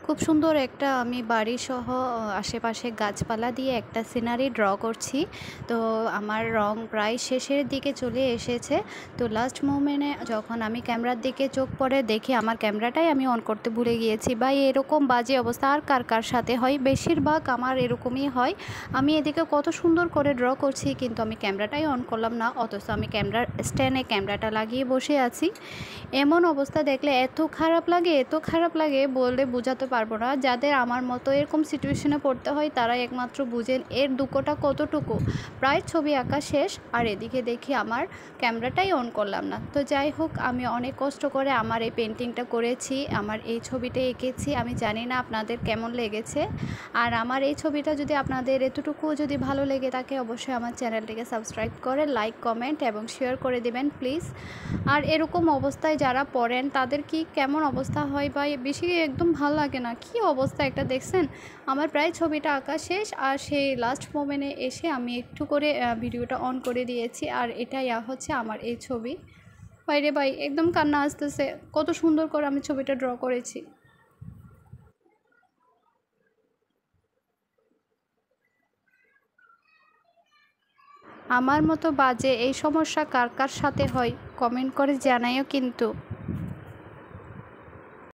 খুব সুন্দর একটা আমি বাড়িসহ আশেপাশে গাছপালা দিয়ে একটা সিনারি ড্র করছি। তো আমার রং প্রায় শেষের দিকে চলে এসেছে। তো লাস্ট মোমেন্টে যখন আমি ক্যামেরার দিকে চোখ পড়ে দেখি আমার ক্যামেরাটাই আমি অন করতে ভুলে গিয়েছি। বা এরকম বাজে অবস্থা আর কার কার সাথে হয়? বেশিরভাগ আমার এরকমই হয়। আমি এদিকে কত সুন্দর করে ড্র করছি কিন্তু আমি ক্যামেরাটাই অন করলাম না, অথচ আমি ক্যামেরার স্ট্যান্ডে ক্যামেরাটা লাগিয়ে বসে আছি। এমন অবস্থা দেখলে এত খারাপ লাগে, এত খারাপ লাগে বলে বোঝাতে পারবো না। যাদের আমার মতো এরকম সিচুয়েশনে পড়তে হয় তারাই একমাত্র বুঝেন এর দুঃখটা কতটুকু। প্রায় ছবি আঁকা শেষ আর এদিকে দেখি আমার ক্যামেরাটাই অন করলাম না। তো যাই হোক, আমি অনেক কষ্ট করে আমার এই পেন্টিংটা করেছি, আমার এই ছবিটা এঁকেছি। আমি জানি না আপনাদের কেমন লেগেছে। আর আমার এই ছবিটা যদি আপনাদের এতটুকু যদি ভালো লেগে থাকে অবশ্যই আমার চ্যানেলটিকে সাবস্ক্রাইব করে লাইক, কমেন্ট এবং শেয়ার করে দেবেন প্লিজ। আর এরকম অবস্থায় যারা পড়েন তাদের কি কেমন অবস্থা হয় বা বেশি একদম ভালো লাগে না, কি অবস্থা একটা দেখছেন। আমার প্রায় ছবিটা আঁকা শেষ আর সেই লাস্ট মোমেন্টে এসে আমি একটু করে ভিডিওটা অন করে দিয়েছি আর এটাই হচ্ছে আমার এই ছবি। বাইরে ভাই একদম কান্না আসতেছে, কত সুন্দর করে আমি ছবিটা ড্র করেছি। আমার মতো বাজে এই সমস্যা কার কার সাথে হয় কমেন্ট করে জানাইও কিন্তু।